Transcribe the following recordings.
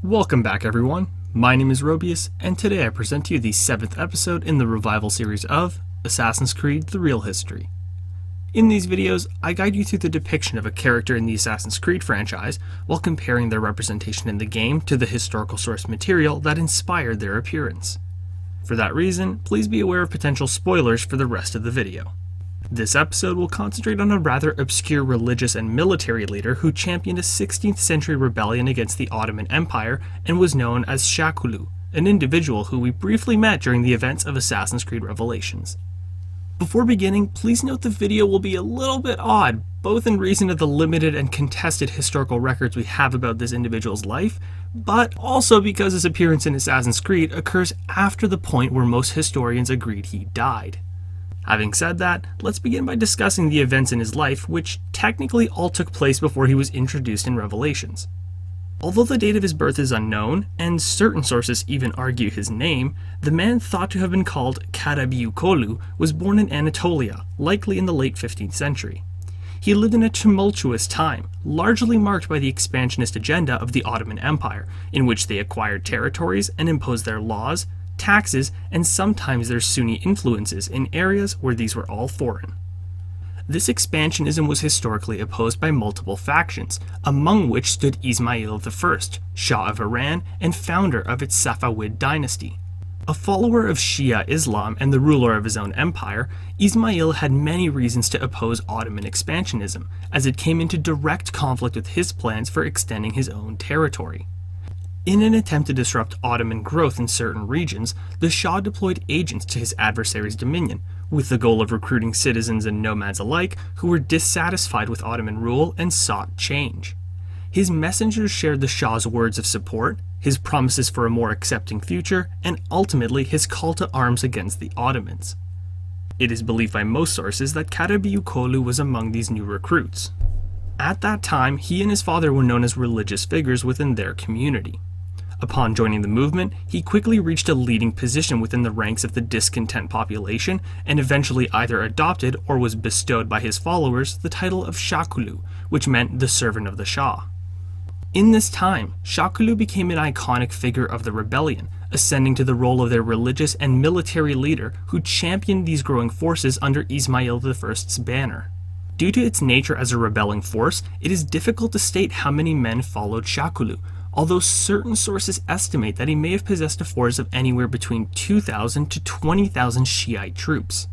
Welcome back everyone, my name is Robius, and today I present to you the 7th episode in the revival series of Assassin's Creed: The Real History. In these videos, I guide you through the depiction of a character in the Assassin's Creed franchise while comparing their representation in the game to the historical source material that inspired their appearance. For that reason, please be aware of potential spoilers for the rest of the video. This episode will concentrate on a rather obscure religious and military leader who championed a 16th century rebellion against the Ottoman Empire and was known as Shakulu, an individual who we briefly met during the events of Assassin's Creed Revelations. Before beginning, please note the video will be a little bit odd, both in reason of the limited and contested historical records we have about this individual's life, but also because his appearance in Assassin's Creed occurs after the point where most historians agreed he died. Having said that, let's begin by discussing the events in his life, which technically all took place before he was introduced in Revelations. Although the date of his birth is unknown, and certain sources even argue his name, the man thought to have been called Şahkulu was born in Anatolia, likely in the late 15th century. He lived in a tumultuous time, largely marked by the expansionist agenda of the Ottoman Empire, in which they acquired territories and imposed their laws, taxes, and sometimes their Sunni influences in areas where these were all foreign. This expansionism was historically opposed by multiple factions, among which stood Ismail I, Shah of Iran and founder of its Safavid dynasty. A follower of Shia Islam and the ruler of his own empire, Ismail had many reasons to oppose Ottoman expansionism, as it came into direct conflict with his plans for extending his own territory. In an attempt to disrupt Ottoman growth in certain regions, the Shah deployed agents to his adversary's dominion, with the goal of recruiting citizens and nomads alike who were dissatisfied with Ottoman rule and sought change. His messengers shared the Shah's words of support, his promises for a more accepting future, and ultimately his call to arms against the Ottomans. It is believed by most sources that Şahkulu was among these new recruits. At that time, he and his father were known as religious figures within their community. Upon joining the movement, he quickly reached a leading position within the ranks of the discontent population and eventually either adopted or was bestowed by his followers the title of Shakulu, which meant the servant of the Shah. In this time, Shakulu became an iconic figure of the rebellion, ascending to the role of their religious and military leader who championed these growing forces under Ismail I's banner. Due to its nature as a rebelling force, it is difficult to state how many men followed Shakulu, although certain sources estimate that he may have possessed a force of anywhere between 2,000 to 20,000 Shiite troops.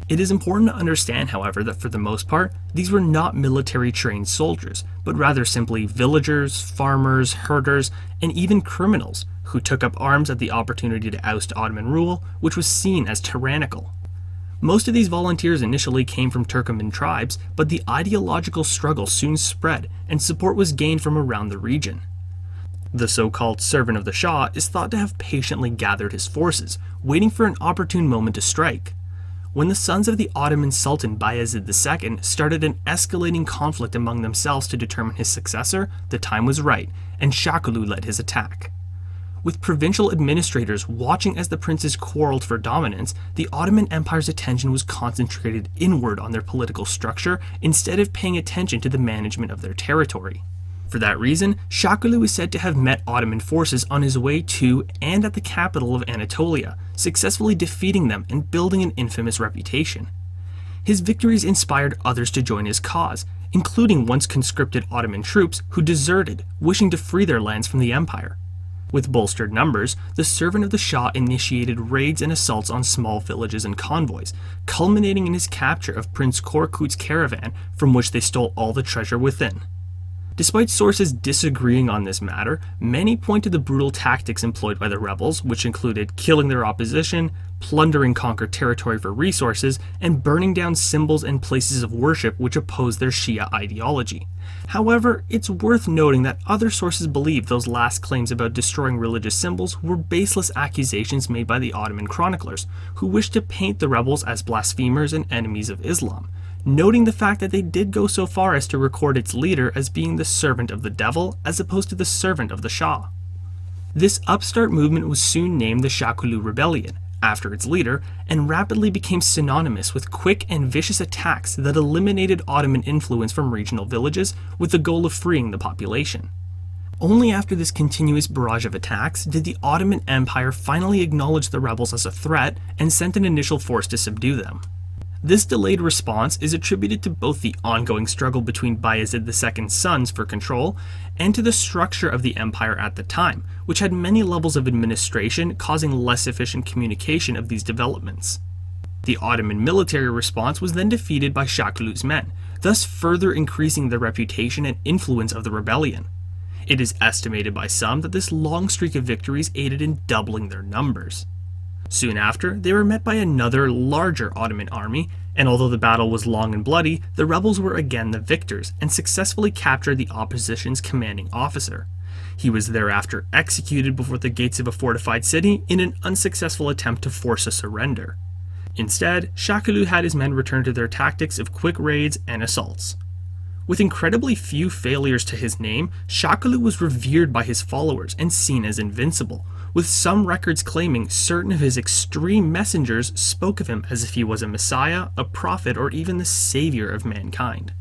It is important to understand, however, that for the most part, these were not military-trained soldiers, but rather simply villagers, farmers, herders, and even criminals who took up arms at the opportunity to oust Ottoman rule, which was seen as tyrannical. Most of these volunteers initially came from Turkoman tribes, but the ideological struggle soon spread, and support was gained from around the region. The so-called servant of the Shah is thought to have patiently gathered his forces, waiting for an opportune moment to strike. When the sons of the Ottoman Sultan Bayezid II started an escalating conflict among themselves to determine his successor, the time was right, and Shakulu led his attack. With provincial administrators watching as the princes quarreled for dominance, the Ottoman Empire's attention was concentrated inward on their political structure instead of paying attention to the management of their territory. For that reason, Shakulu is said to have met Ottoman forces on his way to and at the capital of Anatolia, successfully defeating them and building an infamous reputation. His victories inspired others to join his cause, including once conscripted Ottoman troops who deserted, wishing to free their lands from the empire. With bolstered numbers, the servant of the Shah initiated raids and assaults on small villages and convoys, culminating in his capture of Prince Korkut's caravan, from which they stole all the treasure within. Despite sources disagreeing on this matter, many point to the brutal tactics employed by the rebels, which included killing their opposition, plundering conquered territory for resources, and burning down symbols and places of worship which opposed their Shia ideology. However, it's worth noting that other sources believe those last claims about destroying religious symbols were baseless accusations made by the Ottoman chroniclers, who wished to paint the rebels as blasphemers and enemies of Islam, noting the fact that they did go so far as to record its leader as being the servant of the devil as opposed to the servant of the Shah. This upstart movement was soon named the Shakulu Rebellion, after its leader, and rapidly became synonymous with quick and vicious attacks that eliminated Ottoman influence from regional villages with the goal of freeing the population. Only after this continuous barrage of attacks did the Ottoman Empire finally acknowledge the rebels as a threat and sent an initial force to subdue them. This delayed response is attributed to both the ongoing struggle between Bayezid II's sons for control and to the structure of the empire at the time, which had many levels of administration causing less efficient communication of these developments. The Ottoman military response was then defeated by Shakulu's men, thus further increasing the reputation and influence of the rebellion. It is estimated by some that this long streak of victories aided in doubling their numbers. Soon after, they were met by another, larger Ottoman army, and although the battle was long and bloody, the rebels were again the victors and successfully captured the opposition's commanding officer. He was thereafter executed before the gates of a fortified city in an unsuccessful attempt to force a surrender. Instead, Shakulu had his men return to their tactics of quick raids and assaults. With incredibly few failures to his name, Shakulu was revered by his followers and seen as invincible, with some records claiming certain of his extreme messengers spoke of him as if he was a messiah, a prophet, or even the savior of mankind.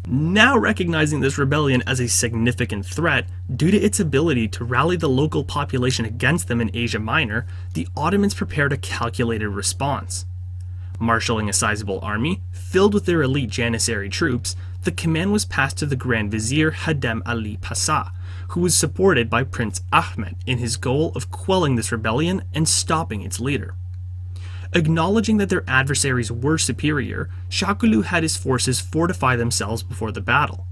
Now recognizing this rebellion as a significant threat, due to its ability to rally the local population against them in Asia Minor, the Ottomans prepared a calculated response. Marshalling a sizable army, filled with their elite Janissary troops, the command was passed to the Grand Vizier Hadem Ali Pasha, who was supported by Prince Ahmed in his goal of quelling this rebellion and stopping its leader. Acknowledging that their adversaries were superior, Shakulu had his forces fortify themselves before the battle.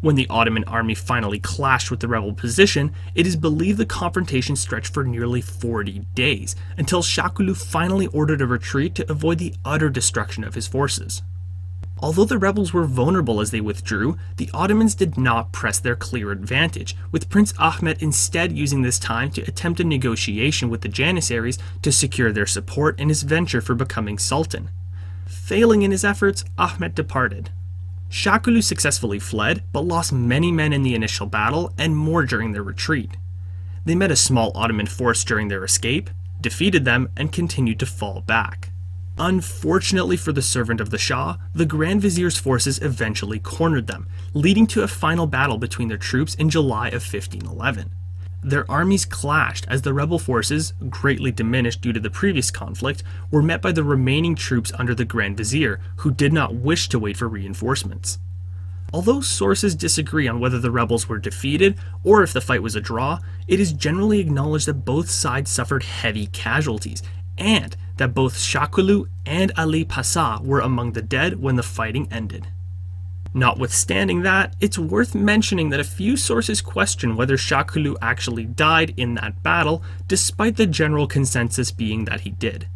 When the Ottoman army finally clashed with the rebel position, it is believed the confrontation stretched for nearly 40 days, until Shakulu finally ordered a retreat to avoid the utter destruction of his forces. Although the rebels were vulnerable as they withdrew, the Ottomans did not press their clear advantage, with Prince Ahmed instead using this time to attempt a negotiation with the Janissaries to secure their support in his venture for becoming sultan. Failing in his efforts, Ahmed departed. Shakulu successfully fled, but lost many men in the initial battle and more during their retreat. They met a small Ottoman force during their escape, defeated them, and continued to fall back. Unfortunately for the servant of the Shah, the Grand Vizier's forces eventually cornered them, leading to a final battle between their troops in July of 1511. Their armies clashed as the rebel forces, greatly diminished due to the previous conflict, were met by the remaining troops under the Grand Vizier, who did not wish to wait for reinforcements. Although sources disagree on whether the rebels were defeated or if the fight was a draw, it is generally acknowledged that both sides suffered heavy casualties, and that both Shakulu and Ali Pasha were among the dead when the fighting ended. Notwithstanding that, it's worth mentioning that a few sources question whether Shakulu actually died in that battle, despite the general consensus being that he did.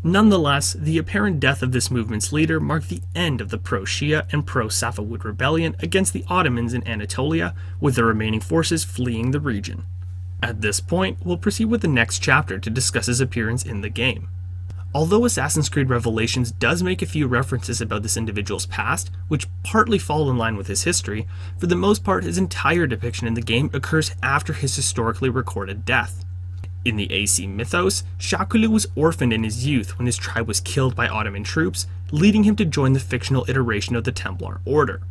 Nonetheless, the apparent death of this movement's leader marked the end of the pro-Shia and pro-Safavid rebellion against the Ottomans in Anatolia, with the remaining forces fleeing the region. At this point, we'll proceed with the next chapter to discuss his appearance in the game. Although Assassin's Creed Revelations does make a few references about this individual's past, which partly fall in line with his history, for the most part his entire depiction in the game occurs after his historically recorded death. In the AC mythos, Shakulu was orphaned in his youth when his tribe was killed by Ottoman troops, leading him to join the fictional iteration of the Templar Order.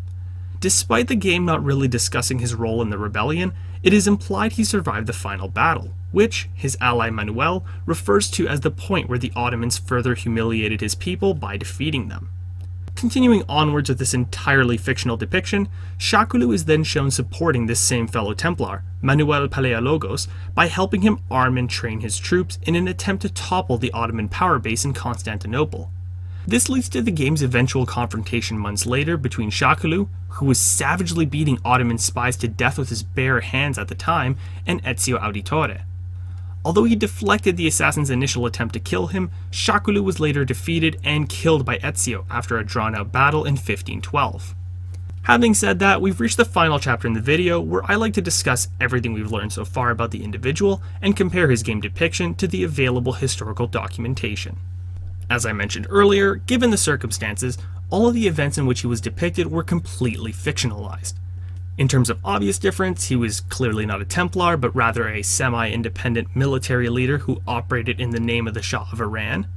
Despite the game not really discussing his role in the rebellion, it is implied he survived the final battle, which his ally Manuel refers to as the point where the Ottomans further humiliated his people by defeating them. Continuing onwards with this entirely fictional depiction, Shakulu is then shown supporting this same fellow Templar, Manuel Palaiologos, by helping him arm and train his troops in an attempt to topple the Ottoman power base in Constantinople. This leads to the game's eventual confrontation months later between Shakulu, who was savagely beating Ottoman spies to death with his bare hands at the time, and Ezio Auditore. Although he deflected the assassin's initial attempt to kill him, Shakulu was later defeated and killed by Ezio after a drawn-out battle in 1512. Having said that, we've reached the final chapter in the video where I like to discuss everything we've learned so far about the individual and compare his game depiction to the available historical documentation. As I mentioned earlier, given the circumstances, all of the events in which he was depicted were completely fictionalized. In terms of obvious difference, he was clearly not a Templar, but rather a semi-independent military leader who operated in the name of the Shah of Iran.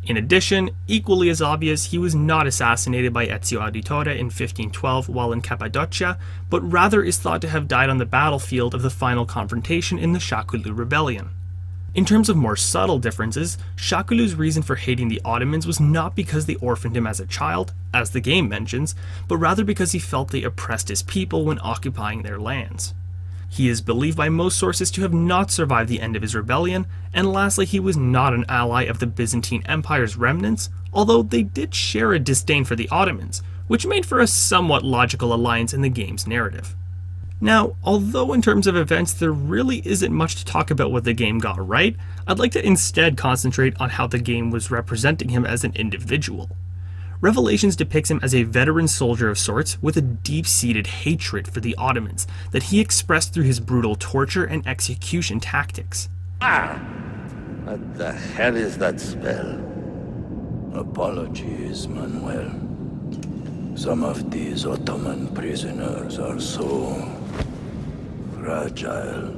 In addition, equally as obvious, he was not assassinated by Ezio Auditore in 1512 while in Cappadocia, but rather is thought to have died on the battlefield of the final confrontation in the Shakulu rebellion. In terms of more subtle differences, Shakulu's reason for hating the Ottomans was not because they orphaned him as a child, as the game mentions, but rather because he felt they oppressed his people when occupying their lands. He is believed by most sources to have not survived the end of his rebellion, and lastly, he was not an ally of the Byzantine Empire's remnants, although they did share a disdain for the Ottomans, which made for a somewhat logical alliance in the game's narrative. Now, although in terms of events there really isn't much to talk about what the game got right, I'd like to instead concentrate on how the game was representing him as an individual. Revelations depicts him as a veteran soldier of sorts with a deep-seated hatred for the Ottomans that he expressed through his brutal torture and execution tactics. What the hell is that spell? Apologies, Manuel. Some of these Ottoman prisoners are so fragile.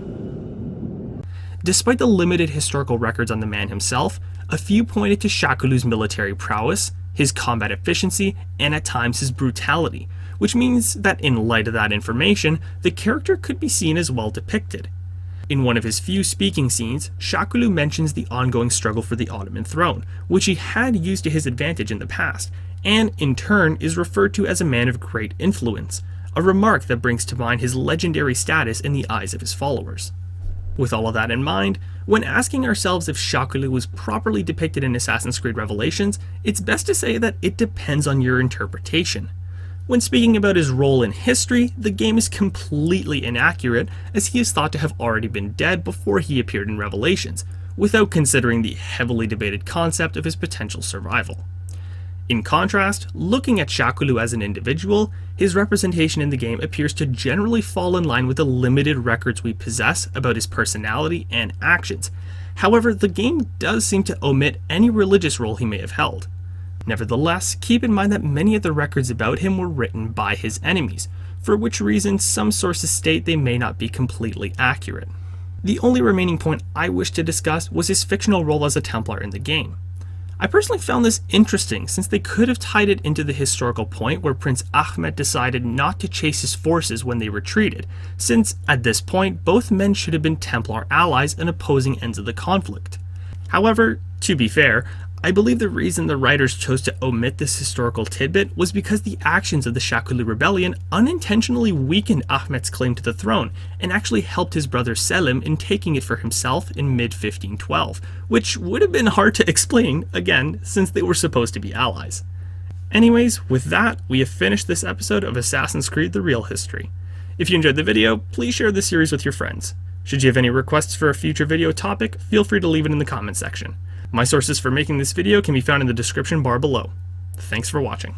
Despite the limited historical records on the man himself, a few pointed to Shakulu's military prowess, his combat efficiency, and at times his brutality, which means that in light of that information, the character could be seen as well depicted. In one of his few speaking scenes, Shakulu mentions the ongoing struggle for the Ottoman throne, which he had used to his advantage in the past, and in turn is referred to as a man of great influence, a remark that brings to mind his legendary status in the eyes of his followers. With all of that in mind, when asking ourselves if Shakulu was properly depicted in Assassin's Creed Revelations, it's best to say that it depends on your interpretation. When speaking about his role in history, the game is completely inaccurate, as he is thought to have already been dead before he appeared in Revelations, without considering the heavily debated concept of his potential survival. In contrast, looking at Shakulu as an individual, his representation in the game appears to generally fall in line with the limited records we possess about his personality and actions. However, the game does seem to omit any religious role he may have held. Nevertheless, keep in mind that many of the records about him were written by his enemies, for which reason some sources state they may not be completely accurate. The only remaining point I wish to discuss was his fictional role as a Templar in the game. I personally found this interesting since they could have tied it into the historical point where Prince Ahmed decided not to chase his forces when they retreated, since at this point both men should have been Templar allies and opposing ends of the conflict. However, to be fair, I believe the reason the writers chose to omit this historical tidbit was because the actions of the Shakulu rebellion unintentionally weakened Ahmed's claim to the throne and actually helped his brother Selim in taking it for himself in mid-1512, which would have been hard to explain, again, since they were supposed to be allies. Anyways, with that, we have finished this episode of Assassin's Creed: The Real History. If you enjoyed the video, please share this series with your friends. Should you have any requests for a future video topic, feel free to leave it in the comment section. My sources for making this video can be found in the description bar below. Thanks for watching.